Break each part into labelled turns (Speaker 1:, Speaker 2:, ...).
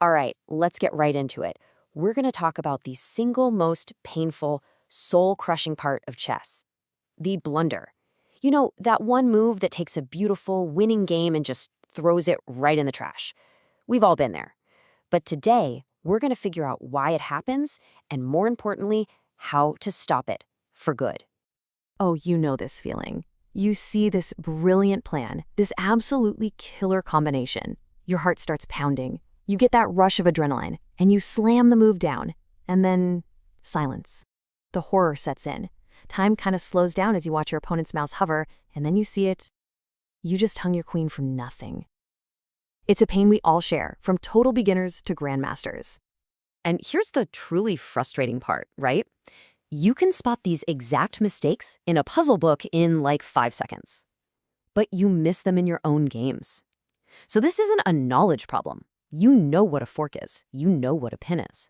Speaker 1: All right, let's get right into it. We're going to talk about the single most painful, soul-crushing part of chess, the blunder. You know, that one move that takes a beautiful, winning game and just throws it right in the trash. We've all been there. But today, we're going to figure out why it happens and, more importantly, how to stop it for good.
Speaker 2: Oh, you know this feeling. You see this brilliant plan, this absolutely killer combination. Your heart starts pounding. You get that rush of adrenaline, and you slam the move down. And then, silence. The horror sets in. Time kind of slows down as you watch your opponent's mouse hover, and then you see it. You just hung your queen for nothing. It's a pain we all share, from total beginners to grandmasters.
Speaker 1: And here's the truly frustrating part, right? You can spot these exact mistakes in a puzzle book in like 5 seconds. But you miss them in your own games. So this isn't a knowledge problem. You know what a fork is. You know what a pin is.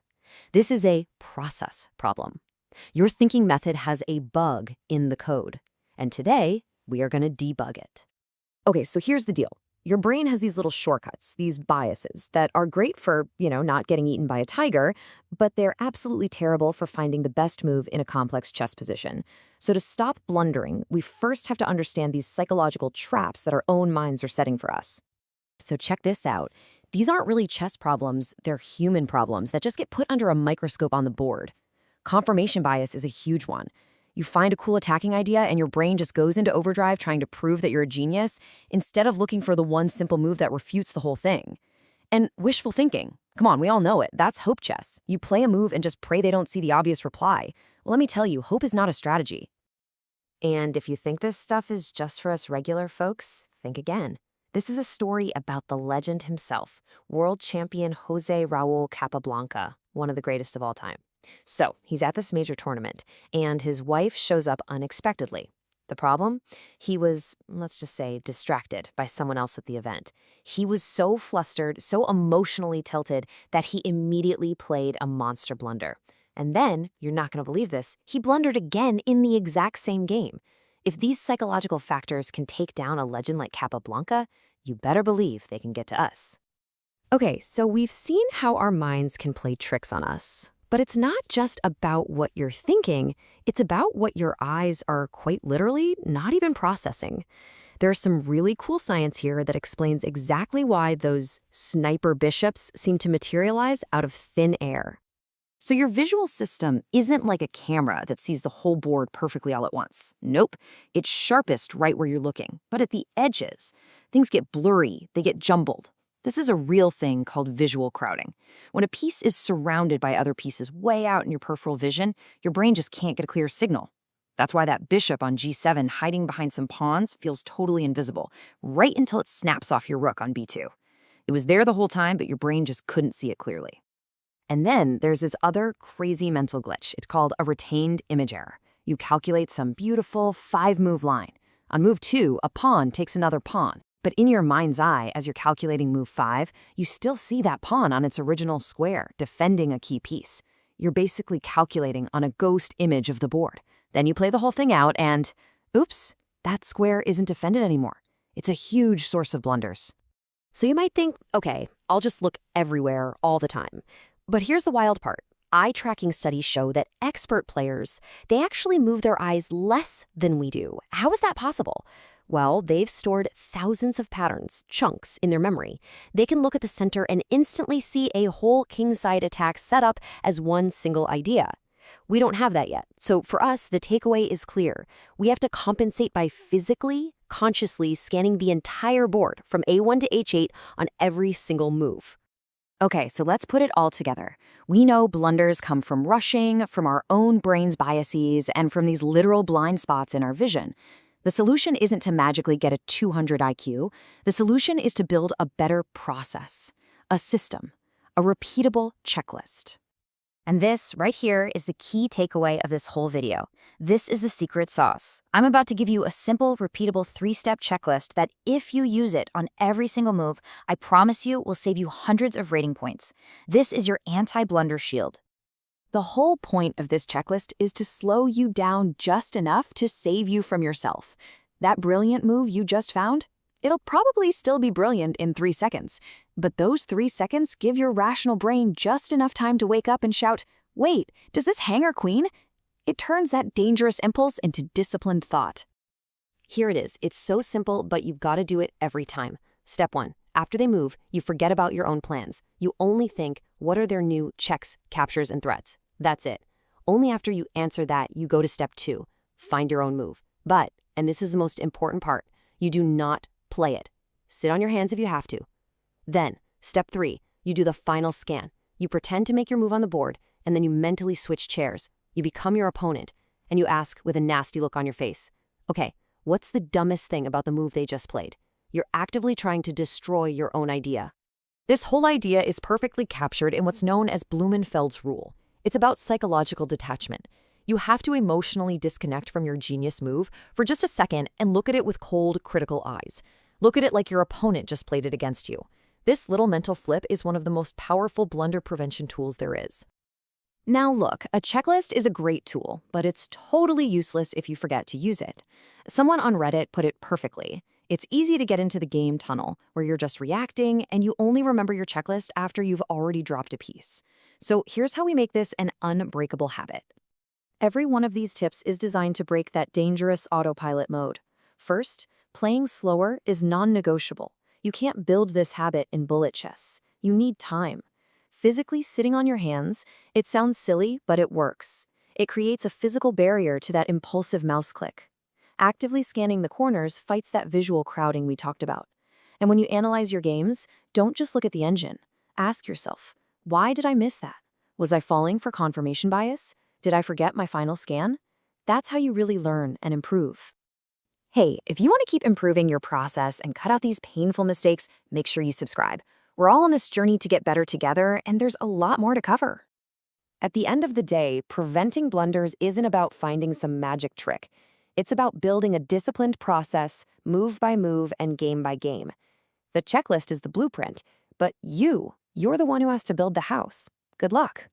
Speaker 1: This is a process problem. Your thinking method has a bug in the code. And today, we are going to debug it. Okay, so here's the deal. Your brain has these little shortcuts, these biases, that are great for, not getting eaten by a tiger, but they're absolutely terrible for finding the best move in a complex chess position. So to stop blundering, we first have to understand these psychological traps that our own minds are setting for us. So check this out. These aren't really chess problems, they're human problems that just get put under a microscope on the board. Confirmation bias is a huge one. You find a cool attacking idea and your brain just goes into overdrive trying to prove that you're a genius instead of looking for the one simple move that refutes the whole thing. And wishful thinking. Come on, we all know it. That's hope chess. You play a move and just pray they don't see the obvious reply. Well, let me tell you, hope is not a strategy. And if you think this stuff is just for us regular folks, think again. This is a story about the legend himself, world champion Jose Raul Capablanca, one of the greatest of all time. So, he's at this major tournament, and his wife shows up unexpectedly. The problem? He was, let's just say, distracted by someone else at the event. He was so flustered, so emotionally tilted, that he immediately played a monster blunder. And then, you're not going to believe this, he blundered again in the exact same game. If these psychological factors can take down a legend like Capablanca, you better believe they can get to us. Okay, so we've seen how our minds can play tricks on us. But it's not just about what you're thinking, it's about what your eyes are quite literally not even processing. There's some really cool science here that explains exactly why those sniper bishops seem to materialize out of thin air. So your visual system isn't like a camera that sees the whole board perfectly all at once. Nope, it's sharpest right where you're looking. But at the edges, things get blurry, they get jumbled. This is a real thing called visual crowding. When a piece is surrounded by other pieces way out in your peripheral vision, your brain just can't get a clear signal. That's why that bishop on g7 hiding behind some pawns feels totally invisible, right until it snaps off your rook on b2. It was there the whole time, but your brain just couldn't see it clearly. And then there's this other crazy mental glitch. It's called a retained image error. You calculate some beautiful 5-move line. On move 2, a pawn takes another pawn. But in your mind's eye, as you're calculating move 5, you still see that pawn on its original square, defending a key piece. You're basically calculating on a ghost image of the board. Then you play the whole thing out and, oops, that square isn't defended anymore. It's a huge source of blunders. So you might think, okay, I'll just look everywhere all the time. But here's the wild part. Eye tracking studies show that expert players, they actually move their eyes less than we do. How is that possible? Well, they've stored thousands of patterns, chunks, in their memory. They can look at the center and instantly see a whole kingside attack set up as one single idea. We don't have that yet. So for us, the takeaway is clear. We have to compensate by physically, consciously scanning the entire board from a1 to h8 on every single move. Okay, so let's put it all together. We know blunders come from rushing, from our own brain's biases, and from these literal blind spots in our vision. The solution isn't to magically get a 200 IQ. The solution is to build a better process, a system, a repeatable checklist. And this right here is the key takeaway of this whole video. This is the secret sauce. I'm about to give you a simple, repeatable 3-step checklist that if you use it on every single move, I promise you will save you hundreds of rating points. This is your anti-blunder shield. The whole point of this checklist is to slow you down just enough to save you from yourself. That brilliant move you just found? It'll probably still be brilliant in 3 seconds,
Speaker 2: But those 3 seconds give your rational brain just enough time to wake up and shout, "Wait, does this hang or queen?" It turns that dangerous impulse into disciplined thought.
Speaker 1: Here it is. It's so simple, but you've got to do it every time. Step 1. After they move, you forget about your own plans. You only think, what are their new checks, captures, and threats? That's it. Only after you answer that, you go to step 2. Find your own move. But, and this is the most important part, you do not play it. Sit on your hands if you have to. Then, step 3, you do the final scan. You pretend to make your move on the board, and then you mentally switch chairs. You become your opponent, and you ask with a nasty look on your face, okay, what's the dumbest thing about the move they just played? You're actively trying to destroy your own idea.
Speaker 2: This whole idea is perfectly captured in what's known as Blumenfeld's rule. It's about psychological detachment. You have to emotionally disconnect from your genius move for just a second and look at it with cold, critical eyes. Look at it like your opponent just played it against you. This little mental flip is one of the most powerful blunder prevention tools there is.
Speaker 1: Now look, a checklist is a great tool, but it's totally useless if you forget to use it. Someone on Reddit put it perfectly. It's easy to get into the game tunnel, where you're just reacting and you only remember your checklist after you've already dropped a piece. So here's how we make this an unbreakable habit. Every one of these tips is designed to break that dangerous autopilot mode. First, playing slower is non-negotiable. You can't build this habit in bullet chess. You need time. Physically sitting on your hands, it sounds silly, but it works. It creates a physical barrier to that impulsive mouse click. Actively scanning the corners fights that visual crowding we talked about. And when you analyze your games, don't just look at the engine. Ask yourself, why did I miss that? Was I falling for confirmation bias? Did I forget my final scan? That's how you really learn and improve.
Speaker 2: Hey, if you want to keep improving your process and cut out these painful mistakes, make sure you subscribe. We're all on this journey to get better together, and there's a lot more to cover.
Speaker 1: At the end of the day, preventing blunders isn't about finding some magic trick. It's about building a disciplined process, move by move and game by game. The checklist is the blueprint, but you're the one who has to build the house. Good luck.